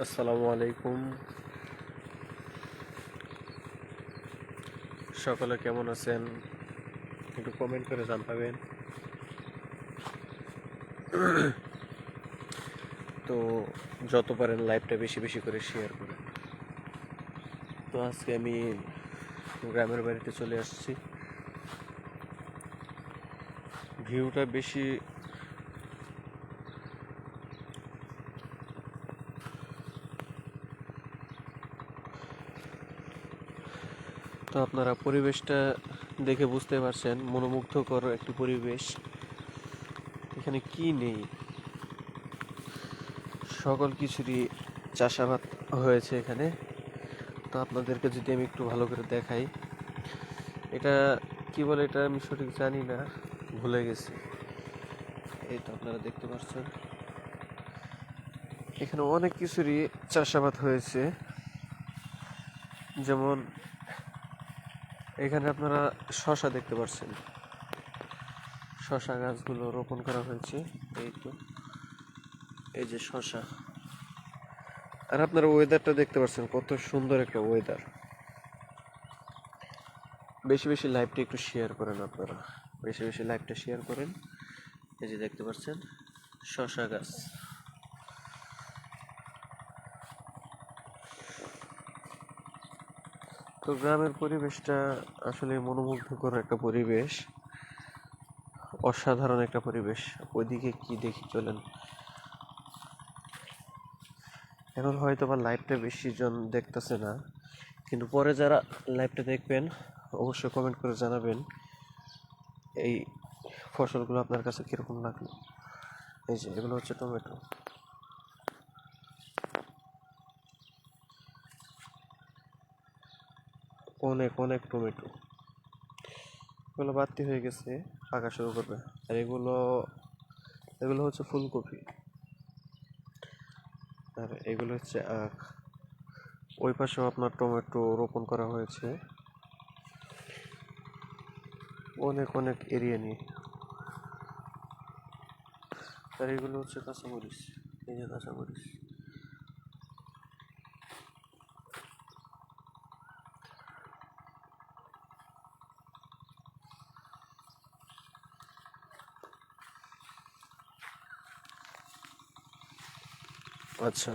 আসসালামু আলাইকুম। সকলে কেমন আছেন? একটু কমেন্ট করে জানাবেন। তো যত পারেন লাইভটা বেশি বেশি করে শেয়ার করেন। তো আজকে আমি গ্রামের বাড়িতে চলে আসছি। ভিউটা বেশি তো আপনারা পরিবেশটা দেখে বুঝতে পারছেন, মনোমুগ্ধকর একটি পরিবেশ। এখানে কি নেই, সকল কিছুরই চাষাবাদ হয়েছে এখানে। তো আপনাদেরকে যদি আমি একটু ভালো করে দেখাই, এটা কি বলে এটা আমি সঠিক জানি না, ভুলে গেছি। এই তো আপনারা দেখতে পাচ্ছেন এখানে অনেক কিছুরই চাষাবাদ হয়েছে। যেমন এখানে আপনারা শশা দেখতে পাচ্ছেন, শশা গাছগুলো রোপণ করা হয়েছে। এই তো, এই যে শশা। আর আপনারা ওয়েদারটা দেখতে পাচ্ছেন, কত সুন্দর একটা ওয়েদার। বেশি বেশি লাইভটা একটু শেয়ার করেন আপনারা, বেশি বেশি লাইভটা শেয়ার করেন। এই যে দেখতে পাচ্ছেন শশা গাছ। তো গ্রামের পরিবেশটা আসলে মনোমুগ্ধকর একটা পরিবেশ, অসাধারণ একটা পরিবেশ। ওইদিকে কি দেখি চলেন। এখন হয়তো বা লাইভটা বেশি জন দেখতেছে না, কিন্তু পরে যারা লাইভটা দেখবেন অবশ্যই কমেন্ট করে জানাবেন এই ফসলগুলো আপনার কাছে কিরকম লাগলো। এই যে এগুলো হচ্ছে টমেটো। অনেক অনেক টমেটো, এগুলো বাড়তি হয়ে গেছে, পাকা শুরু করবে। আর এগুলো এগুলো হচ্ছে ফুলকপি। আর এগুলো হচ্ছে আখ। ওই পাশেও আপনার টমেটো রোপণ করা হয়েছে, অনেক অনেক এরিয়া নিয়ে। আর এগুলো হচ্ছে কাঁচামরিচ। এই যে কাঁচামরিচ। আচ্ছা,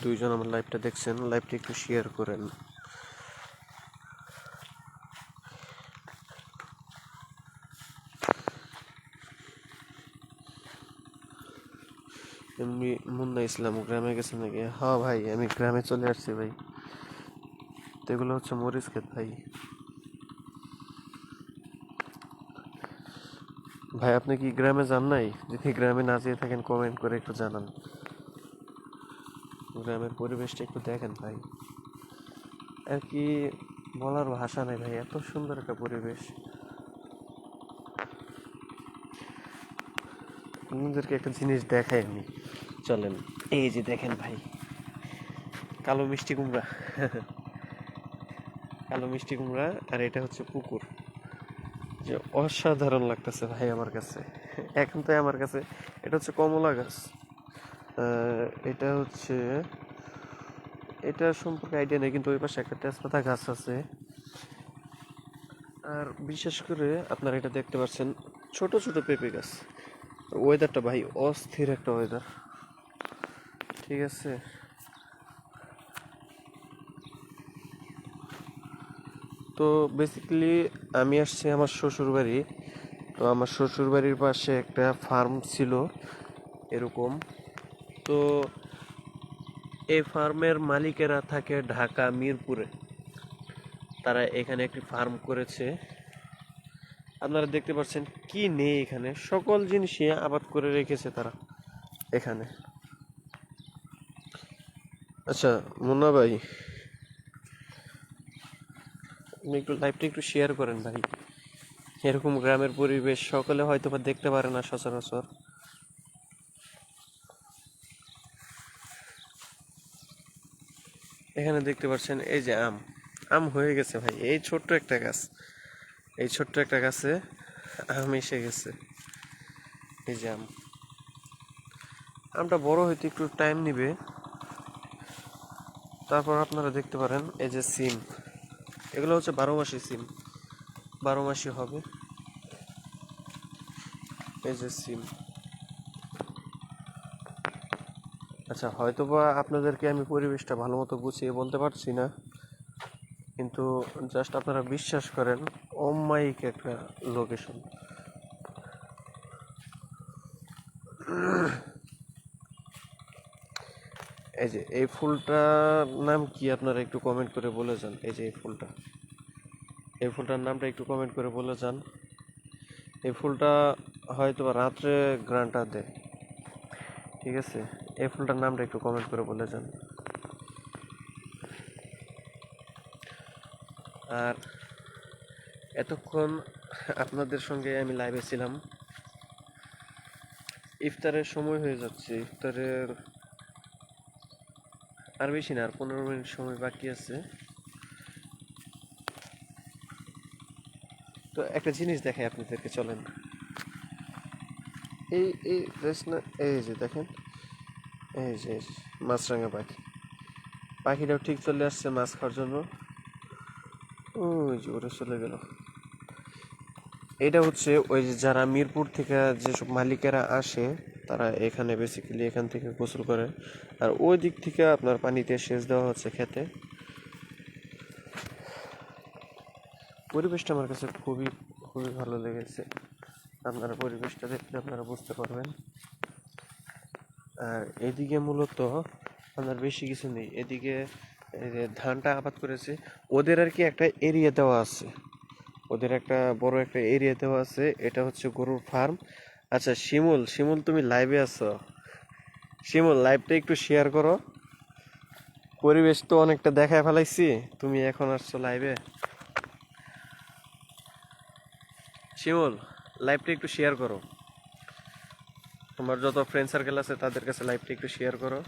দুইজন আমার লাইভটা দেখছেন, লাইভটা একটু শেয়ার করেন। এমনি মুন্না ইসলাম গ্রামে গেছে নাকি? হ্যাঁ ভাই, আমি গ্রামে চলে আসছি ভাই। তো এগুলো হচ্ছে মরিচ ক্ষেত ভাই। ভাই আপনি কি গ্রামে যান নাই? যদি গ্রামে না যেয়ে থাকেন কমেন্ট করে একটু জানান। গ্রামের পরিবেশটা একটু দেখেন ভাই। আর কি বলার ভাষা নেই ভাই, এত সুন্দর একটা পরিবেশ। আপনাদেরকে একটা জিনিস দেখাই আমি, চলেন। এই যে দেখেন ভাই, কালো মিষ্টি কুমড়া। কালো মিষ্টি কুমড়া। আর এটা হচ্ছে পুকুর। যে অসাধারণ লাগতেছে ভাই আমার কাছে। এখন তো আমার কাছে এটা হচ্ছে কমলা গাছ। এটা হচ্ছে, এটা সম্পর্কে আইডিয়া নেই, কিন্তু ওই পাশে একটা তেজপাতা গাছ আছে। আর বিশেষ করে আপনারা এটা দেখতে পাচ্ছেন, ছোট ছোট পেঁপে গাছ। ওয়েদারটা ভাই অস্থির একটা ওয়েদার, ঠিক আছে। তো বেসিক্যালি আমি আসছি আমার শ্বশুর বাড়ি। তো আমার শ্বশুর বাড়ির পাশে একটা ফার্ম ছিল এরকম। তো এই ফার্মের মালিকেরা থাকে ঢাকা মিরপুরে। তারা এখানে একটি ফার্ম করেছে। আপনারা দেখতে পাচ্ছেন কি নেই এখানে, সকল জিনিসই আবাদ করে রেখেছে তারা এখানে। আচ্ছা মুন্না ভাই, আপনি একটু লাইভটা একটু শেয়ার করেন ভাই। এরকম গ্রামের পরিবেশ সকলে হয়তো বা দেখতে পারে না সচরাচর। এখানে দেখতে পাচ্ছেন এই যে আম, আম হয়ে গেছে ভাই। এই ছোট্ট একটা গাছ, এই ছোট্ট একটা গাছে আম এসে গেছে। এই যে আম, আমটা বড় হইতে একটু টাইম নিবে, তারপর আপনারা দেখতে পারেন এই যে সিম, এগুলো হচ্ছে 12 মাসি সিম, 12 মাসি হবে। এই যে সিম, আচ্ছা হয়তোবা আপনাদেরকে আমি পরিবেশটা ভালো মতো গুছিয়ে বলতে পারছি না, কিন্তু জাস্ট আপনারা বিশ্বাস করেন অমাইক একটা লোকেশন। এই যে এই ফুলটার নাম কি আপনারা একটু কমেন্ট করে বলে যান। এই যে এই ফুলটা, এই ফুলটার নামটা একটু কমেন্ট করে বলে যান। এই ফুলটা হয়তো রাত্রে গ্রানটা দেয়, ঠিক আছে? এই ফুলটার নামটা একটু কমেন্ট করে বলে যান। আর এতক্ষণ আপনাদের সঙ্গে আমি লাইভে ছিলাম, ইফতারের সময় হয়ে যাচ্ছে। ইফতারের আর বেশি না, আর 15 মিনিট সময় বাকি আছে। তো একটা জিনিস দেখাই আপনাদেরকে, চলেন। এই এই না, এই যে দেখেন, এই যে মাছরাঙা পাখি, পাখিটাও ঠিক চলে আসছে মাছ খাওয়ার জন্য। ওই যে ওরা চলে গেল। এটা হচ্ছে ওই যে যারা মিরপুর থেকে যেসব মালিকেরা আসে, তারা এখানে বেসিক্যালি এখান থেকে গোসল করে, আর ওই দিক থেকে আপনার পানিতে সেচ দেওয়া হচ্ছে খেতে। পরিবেশটা আমার কাছে খুবই খুবই ভালো লেগেছে। আপনারা পরিবেশটা দেখলে আপনারা বুঝতে পারবেন। আর এদিকে মূলত আপনার বেশি কিছু নেই, এদিকে এই যে ধানটা আবাদ করেছে, ওদের আর কি একটা এরিয়া দেওয়া আছে, ওদের একটা বড় একটা এরিয়া দেওয়া আছে, এটা হচ্ছে গরুর ফার্ম। আচ্ছা শিমুল, শিমুল তুমি লাইভে আছো? শিমুল লাইভটা একটু শেয়ার করো, পরিবেশ তো অনেকটা দেখায় ফেলাইছি, তুমি এখন আসছো লাইভে। শিমুল লাইভটা একটু শেয়ার করো, তোমার যত ফ্রেন্ড সার্কেল আছে তাদের কাছে লাইভটা একটু শেয়ার করো।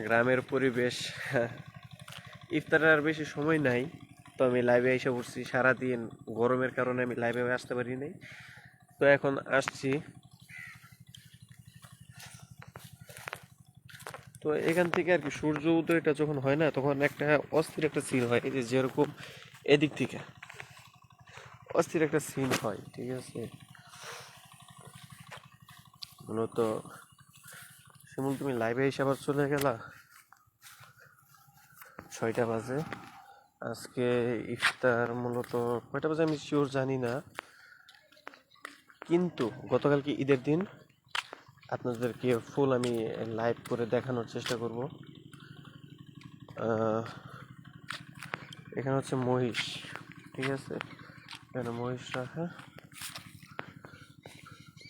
গ্রামের পরিবেশ, ইফতারের আর বেশি সময় নাই, তো আমি লাইভে এসে পড়ছি। সারাদিন গরমের কারণে আমি লাইভে আসতে পারি নাই, তো এখন আসছি। তো এখান থেকে আর কি সূর্য উদয়টা যখন হয় না, তখন একটা অস্থির একটা সিন হয়, এই যে যেরকম এদিক থেকে অস্থির একটা সিন হয়, ঠিক আছে? মূলত শিমুল তুমি লাইভে এসে আবার চলে গেলা, 6টা বাজে। আজকে ইফতার মূলত কয়টা বাজে আমি শিওর জানি না, কিন্তু গতকালকে ঈদের দিন আপনাদেরকে ফুল আমি লাইভ করে দেখানোর চেষ্টা করব। এখানে হচ্ছে মহিষ, ঠিক আছে? এখানে মহিষ রাখা,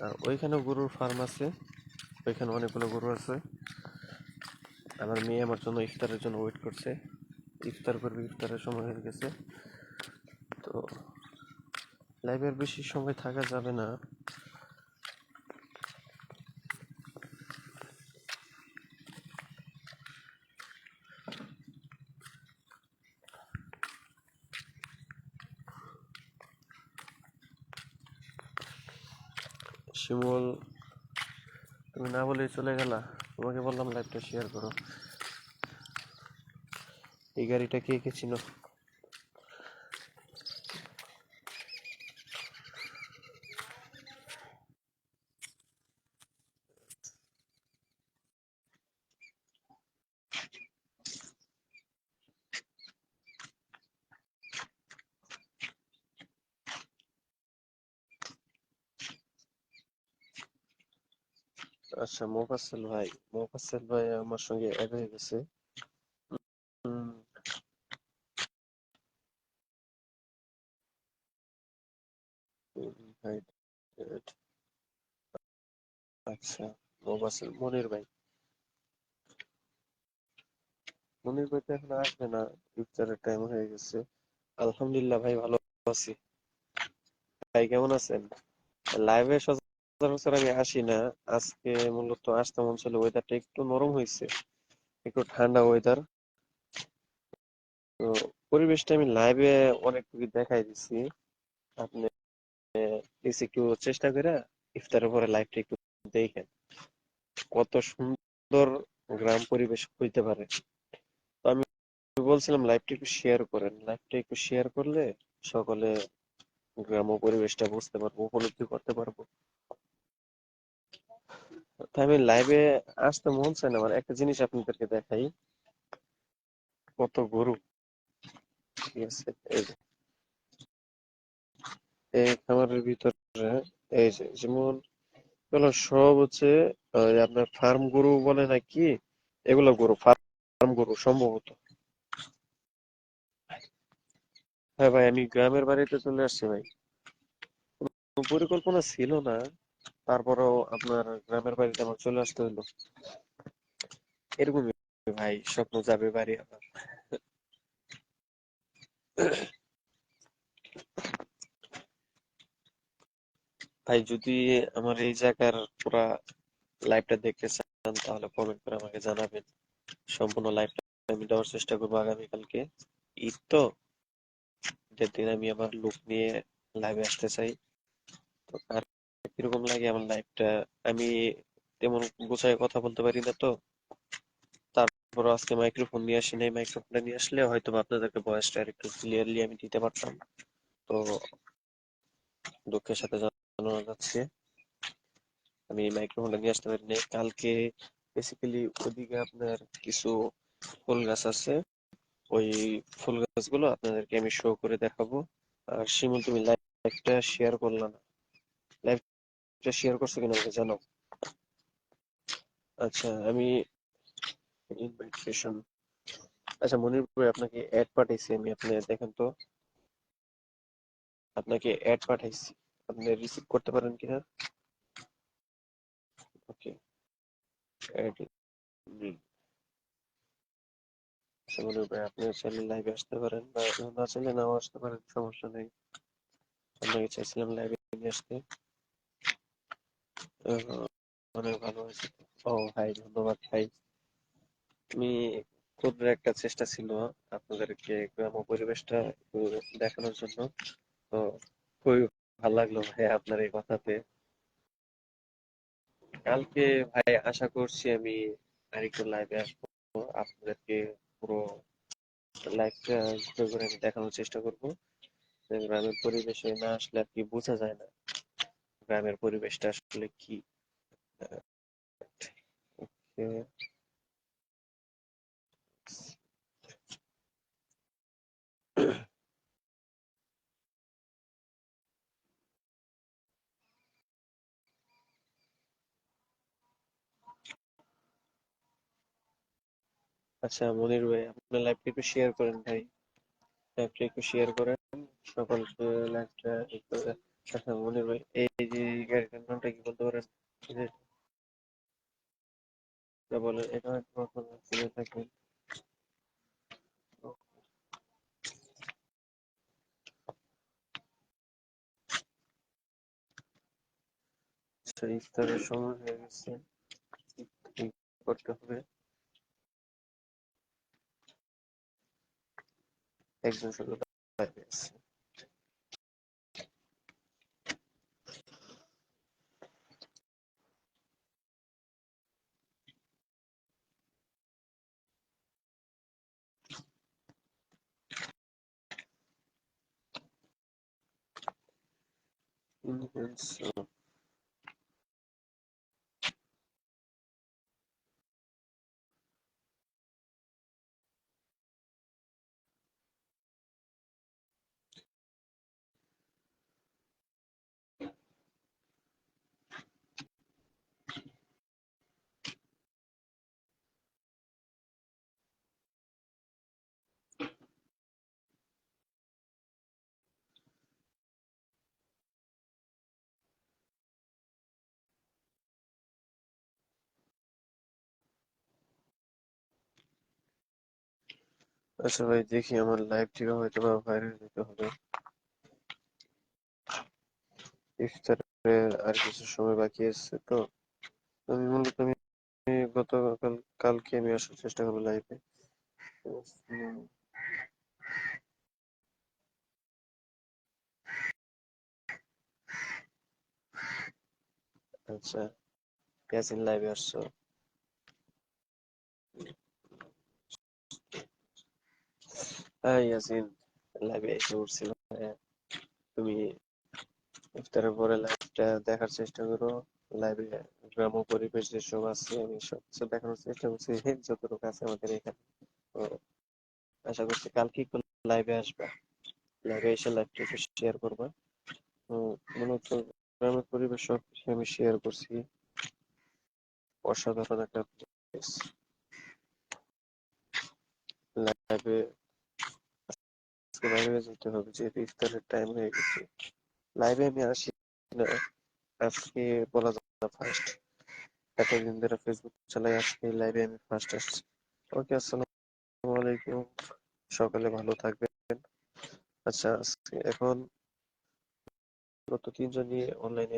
আর ওইখানেও গরুর ফার্ম আছে, ওইখানে অনেকগুলো গরু আছে। আমার মেয়ে আমার জন্য ইফতারের জন্য ওয়েট করছে, ইফতার করবে, ইফতারের সময় হয়ে গেছে। তো লাইভের বেশি সময় থাকা যাবে না। শিমুল তুমি না বলেই চলে গেলা, তোমাকে বললাম লাইভটা শেয়ার করো। এই গাড়িটা কে কে চিনো? আচ্ছা মোফাসেল ভাই আমার সঙ্গে অ্যাড হয়ে গেছে। হুম, ভাই, আচ্ছা মোফাসেল, মনির ভাই তো এখন আসবে না, ইফতারের টাইম হয়ে গেছে। আলহামদুলিল্লাহ ভাই, ভালো আছি। ভাই কেমন আছেন? লাইভে সচরাচর আমি আসি না, আজকে মূলত আসতে মন ছিল, ওয়েদারটা একটু নরম হয়েছে, একটু ঠান্ডা ওয়েদার। তো পরিবেশটা আমি লাইভে অনেক দেখাই দিছি, আপনি প্লিজ একটু চেষ্টা করে ইফতারের পরে লাইভটা একটু দেখেন, কত সুন্দর গ্রাম পরিবেশ হইতে পারে। তো বলছিলাম লাইভটা একটু শেয়ার করেন, লাইভটা একটু শেয়ার করলে সকলে গ্রাম্য পরিবেশটা বুঝতে পারবো, উপলব্ধি করতে পারবো। তাই আমি লাইভে আসতে মন চায় না। আমার একটা জিনিস আপনাদেরকে দেখাই, কত গরু। ঠিক আছে, এই যে এই খামারের ভিতরে, এই যে যেমন এগুলো সব হচ্ছে আপনার ফার্ম গরু বলে নাকি, এগুলো গরু ফার্ম গরু সম্ভবত। হ্যাঁ ভাই, আমি গ্রামের বাড়িতে চলে আসছি ভাই। কোনো পরিকল্পনা ছিল না, তারপরেও আপনার গ্রামের বাড়িতে আমার চলে আসতে হলো। এরকমই ভাই, স্বপ্ন যাবে বাড়ি আমার। ভাই যদি আমার এই জায়গার পুরা লাইভটা দেখতে চান তাহলে কমেন্ট করে আমাকে জানাবেন। সম্পূর্ণ লাইভটা আমি দেওয়ার চেষ্টা করবো আগামীকালকে। ঈদ তো, ঈদের দিন আমি আমার লুক নিয়ে লাইভে আসতে চাই। তো আর কিরকম লাগে আমার লাইভটা, আমি তেমন গোছায় কথা বলতে পারি না তো, তারপর আজকে মাইক্রোফোন নিয়ে আসি নাই। মাইক্রোফোনটা নিয়ে আসলে হয়তো বা আপনাদেরকে ভয়েসটা একটু ক্লিয়ারলি আমি দিতে পারতাম। তো দুঃখের সাথে জানানো যাচ্ছে আমি মাইক্রোফোনটা নিয়ে আসতে পারি নাই কালকে। বেসিক্যালি ওদিকে আপনার কিছু ফুল গাছ আছে, ওই ফুল গাছগুলো আপনাদেরকে আমি শো করে দেখাবো। আর শিমুল, তুমি লাইভটা শেয়ার করলা না, লাইভটা শেয়ার করছো কিনা আমাকে জানাও। আচ্ছা আমি ইনভাইটেশন, আচ্ছা মনির ভাই আপনাকে অ্যাড পাঠাইছি আমি, আপনি দেখেন তো। আপনাকে অ্যাড পাঠাইছি, আপনি রিসিভ করতে পারেন কিনা। ওকে, অ্যাড। আচ্ছা মনির ভাই, আপনি চাইলে লাইভে আসতে পারেন, বা না চাইলে নাও আসতে পারেন, সমস্যা নেই। আপনাকে চাইছিলাম লাইভে নিয়ে আসতে। আহ, অনেক ভালো হয়েছে। ও ভাই, ধন্যবাদ ভাই। তুমি ক্ষুদ্র একটা চেষ্টা ছিল আপনাদেরকে গ্রাম্য পরিবেশটা একটু দেখানোর জন্য। তো খুবই ভালো লাগলো ভাই আপনার এই কথাতে। কালকে ভাই আশা করছি আমি আরেকটু লাইভে আসবো, আপনাদেরকে পুরো লাইভটা ঘুরে ঘুরে আমি দেখানোর চেষ্টা করবো। যে গ্রামের পরিবেশে না আসলে আর কি বোঝা যায় না গ্রামের পরিবেশটা আসলে কি। আহ, আচ্ছা মনির ভাই, আপনার লাইভটা একটু শেয়ার করেন ভাই, লাইভটা একটু শেয়ার করেন সকলকে, লাইভটা একটু। আচ্ছা মনির ভাই, এই যে গাড়িটার নামটা কি বলতে পারেন? এই যে এটা বলেন, এটা হয়তো আপনারা চিনে থাকবেন। আচ্ছা, ইফতারের সময় হয়ে গেছে, কি করতে হবে? একজন শুধু বাইরে আছে। So, আচ্ছা ভাই, দেখি আমার লাইভ থেকে হয়তো বা ভাইরাল দিতে হবে। ইফতারের আর কিছু সময় বাকি আছে তো। আমি মূলত আমি গতকাল কালকে আমি আসার চেষ্টা করবো লাইভে। আচ্ছা, ইয়াসিন লাইভে আসছো? হ্যাঁ ইয়াসিন, লাইভে এসে উঠছিলাম। তুমি ইফতারের পরে লাইভটা দেখার চেষ্টা করো। লাইভে গ্রাম্য পরিবেশ যেসব আছে আমি সবকিছু দেখানোর চেষ্টা করছি যতটুকু আছে আমাদের এখানে। তো আশা করছি কালকে একটু লাইভে আসবা, লাইভে এসে লাইভটা একটু শেয়ার করবা। তো মূলত গ্রামের পরিবেশ সব কিছু আমি শেয়ার করছি। অসাধারণ একটা পরিবেশ। লাইভে লাইভে যেতে হবে, যেহেতু ইফতারের টাইম হয়ে গেছে। লাইভে আমি আসি না, আজকে বলা যায় না ফার্স্ট। এতদিন ধরে ফেসবুক চালাই, আজকে লাইভে আমি ফার্স্ট আসছি। ওকে, আসসালামু আলাইকুম, সকালে ভালো থাকবেন। আচ্ছা, এখন গত 3 জন নিয়ে অনলাইনে